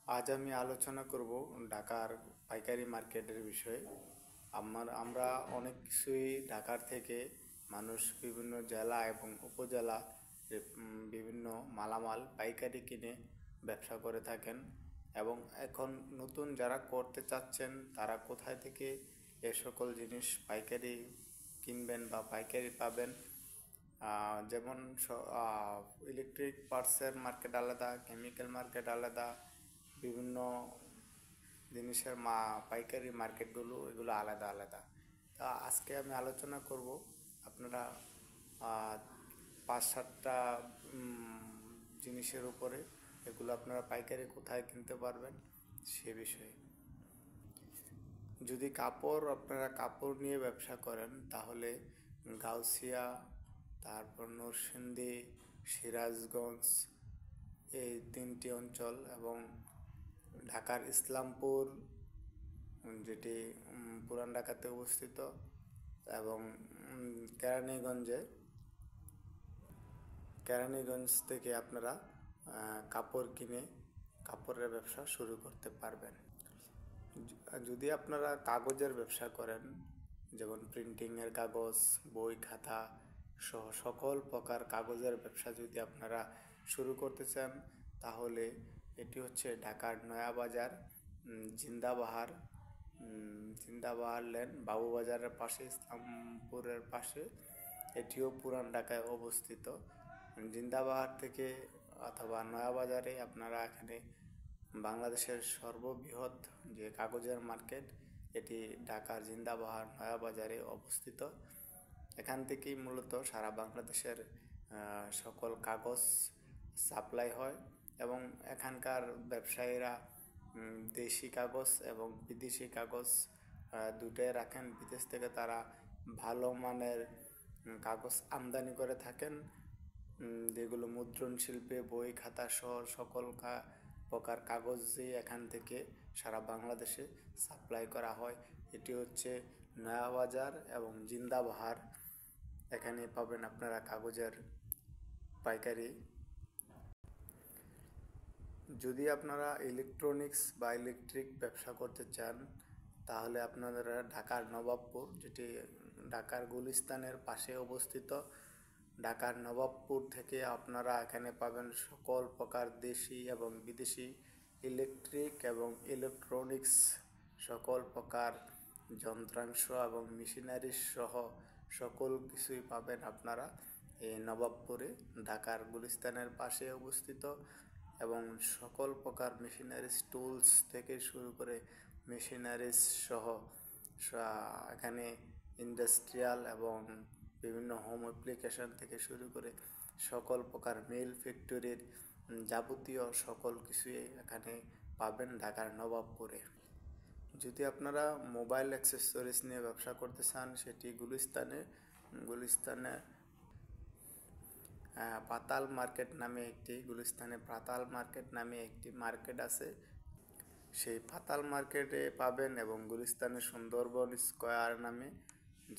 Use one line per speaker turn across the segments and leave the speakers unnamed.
আজ আমি আলোচনা করব ঢাকার পাইকারি মার্কেটের বিষয়ে। আমরা অনেক কিছুই ঢাকার থেকে মানুষ বিভিন্ন জেলা এবং উপজেলা বিভিন্ন মালামাল পাইকারি কিনে ব্যবসা করে থাকেন। এবং এখন নতুন যারা করতে চাচ্ছেন তারা কোথায় থেকে এ সকল জিনিস পাইকারি কিনবেন বা পাইকারি পাবেন, যেমন ইলেকট্রিক পার্টসের মার্কেট আলাদা, কেমিক্যাল মার্কেট আলাদা, বিভিন্ন জিনিসের পাইকারি মার্কেটগুলো এগুলো আলাদা আলাদা। তা আজকে আমি আলোচনা করব আপনারা আহ, 5-7টা জিনিসের উপরে, এগুলো আপনারা পাইকারি কোথায় কিনতে পারবেন সে বিষয়ে। যদি আপনারা কাপড় নিয়ে ব্যবসা করেন তাহলে গাউসিয়া, তারপর নরসিংদী, সিরাজগঞ্জ, এই 3টি অঞ্চল এবং ঢাকার ইসলামপুর, যেটি পুরান ঢাকাতে অবস্থিত, এবং কেরানীগঞ্জ থেকে আপনারা কাপড় কিনে কাপড়ের ব্যবসা শুরু করতে পারবেন। যদি আপনারা কাগজের ব্যবসা করেন, যেমন প্রিন্টিংয়ের কাগজ, বই খাতা সহ সকল প্রকার কাগজের ব্যবসা যদি আপনারা শুরু করতে চান, তাহলে এটি হচ্ছে ঢাকার নয়াবাজার, জিন্দাবাহার লেন, বাবুবাজারের পাশে, ইসলামপুরের পাশে। এটিও পুরান ঢাকায় অবস্থিত। জিন্দাবাহার থেকে অথবা নয়াবাজারে আপনারা এখানে বাংলাদেশের সর্ববৃহৎ যে কাগজের মার্কেট, এটি ঢাকার জিন্দাবাহার নয়াবাজারে অবস্থিত। এখান থেকেই মূলত সারা বাংলাদেশের সকল কাগজ সাপ্লাই হয় এবং এখানকার ব্যবসায়ীরা দেশি কাগজ এবং বিদেশি কাগজ দুটোই রাখেন। বিদেশ থেকে তারা ভালো মানের কাগজ আমদানি করে থাকেন, যেগুলো মুদ্রণ শিল্পে বই খাতা সহ সকল প্রকার কাগজই এখান থেকে সারা বাংলাদেশে সাপ্লাই করা হয়। এটি হচ্ছে নয়াবাজার এবং জিন্দাবাহার। এখানে পাবেন আপনারা কাগজের পাইকারি। যদি আপনারা ইলেকট্রনিক্স বা ইলেকট্রিক ব্যবসা করতে চান, তাহলে আপনারা ঢাকার নবাবপুর, যেটি ঢাকার গুলিস্তানের পাশে অবস্থিত, ঢাকার নবাবপুর থেকে আপনারা এখানে পাবেন সকল প্রকার দেশি এবং বিদেশি ইলেকট্রিক এবং ইলেকট্রনিক্স সকল প্রকার যন্ত্রাংশ এবং মেশিনারি সহ সকল কিছুই পাবেন আপনারা এই নবাবপুরে, ঢাকার গুলিস্তানের পাশে অবস্থিত। এবং সকল প্রকার মেশিনারিজ, টুলস থেকে শুরু করে মেশিনারিজ সহ এখানে ইন্ডাস্ট্রিয়াল এবং বিভিন্ন হোম অ্যাপ্লিকেশন থেকে শুরু করে সকল প্রকার মিল ফ্যাক্টরির যাবতীয় সকল কিছুই এখানে পাবেন ঢাকার নবাবপুরে। যদি আপনারা মোবাইল অ্যাক্সেসরিজ নিয়ে ব্যবসা করতে চান, সেটি গুলিস্তানে গুলিস্তানে পাতাল মার্কেট নামে একটি মার্কেট আছে, সেই পাতাল মার্কেটে পাবেন। এবং গুলিস্তানে সুন্দরবন স্কোয়ার নামে,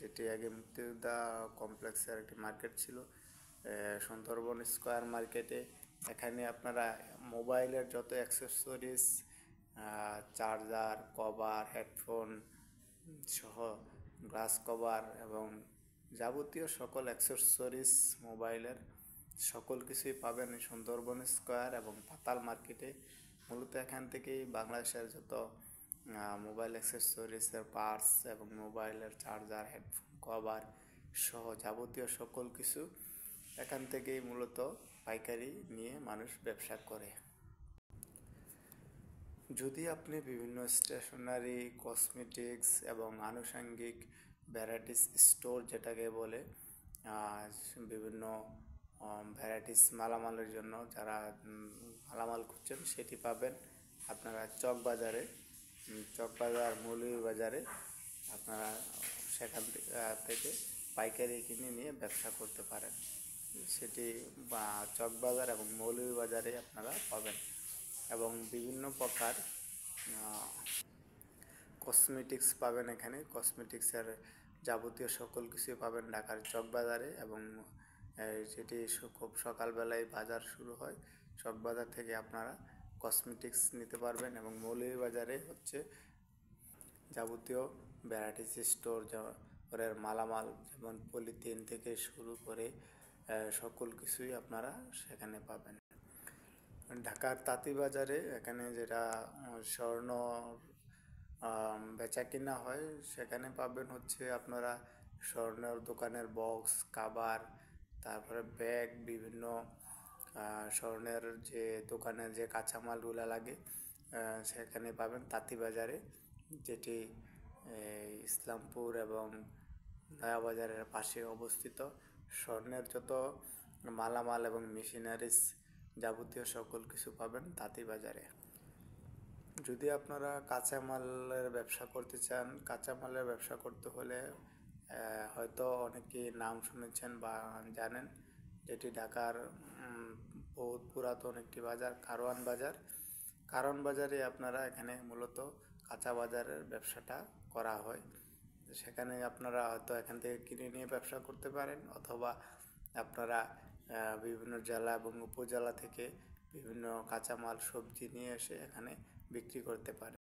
যেটি আগে মুক্তিযোদ্ধা কমপ্লেক্সের একটি মার্কেট ছিল, সুন্দরবন স্কোয়ার মার্কেটে এখানে আপনারা মোবাইলের যত অ্যাক্সেসরিজ, চার্জার, কভার, হেডফোন সহ গ্লাস কভার এবং যাবতীয় সকল অ্যাক্সেসরিজ মোবাইলের সকল কিছুই পাবেন এই সুন্দরবন স্কোয়ার এবং পাতাল মার্কেটে। মূলত এখান থেকেই বাংলাদেশের যত মোবাইল অ্যাক্সেসরিজের পার্টস এবং মোবাইলের চার্জার, হেডফোন, কভার সহ যাবতীয় সকল কিছু এখান থেকেই মূলত পাইকারি নিয়ে মানুষ ব্যবসা করে। যদি আপনি বিভিন্ন স্টেশনারি, কসমেটিক্স এবং আনুষঙ্গিক ভ্যারাইটিস স্টোর যেটাকে বলে, বিভিন্ন ভ্যারাইটিস মালামালের জন্য যারা মালামাল খুঁজছেন, সেটি পাবেন আপনারা চকবাজার, মৌলভীবাজারে। আপনারা সেখান থেকে পাইকারি কিনে নিয়ে ব্যবসা করতে পারেন। সেটি চকবাজার এবং মৌলভীবাজারে আপনারা পাবেন। এবং বিভিন্ন প্রকার কসমেটিক্স পাবেন এখানে। কসমেটিক্সের যাবতীয় সকল কিছুই পাবেন ঢাকার চকবাজারে। এবং সেটি খুব সকালবেলায় বাজার শুরু হয়। চকবাজার থেকে আপনারা কসমেটিক্স নিতে পারবেন। এবং মৌলভীবাজারে হচ্ছে যাবতীয় ভ্যারাইটিস স্টোর যেমন মালামাল, যেমন পলিথিন থেকে শুরু করে সকল কিছুই আপনারা সেখানে পাবেন। ঢাকার তাঁতীবাজারে এখানে যেটা স্বর্ণ বেচা কিনা হয়, সেখানে পাবেন হচ্ছে আপনারা স্বর্ণের দোকানের বক্স, কাবার, তারপরে ব্যাগ, বিভিন্ন স্বর্ণের যে দোকানের যে কাঁচামালগুলো লাগে সেখানে পাবেন তাঁতীবাজারে, যেটি ইসলামপুর এবং নয়াবাজারের পাশে অবস্থিত। স্বর্ণের যত মালামাল এবং মেশিনারিজ যাবতীয় সকল কিছু পাবেন তাঁতীবাজারে। যদি আপনারা কাঁচামালের ব্যবসা করতে চান, কাঁচামালের ব্যবসা করতে হলে হয়তো অনেকেই নাম শুনেছেন বা জানেন, যেটি ঢাকার বহুত পুরাতন একটি বাজার, কারওয়ান বাজার। কারওয়ান বাজারে আপনারা এখানে মূলত কাঁচা বাজারের ব্যবসাটা করা হয়। সেখানে আপনারা হয়তো এখান থেকে কিনে নিয়ে ব্যবসা করতে পারেন, অথবা আপনারা বিভিন্ন জেলা এবং উপজেলা থেকে বিভিন্ন কাঁচামাল, সবজি নিয়ে এসে এখানে বিক্রি করতে পারেন।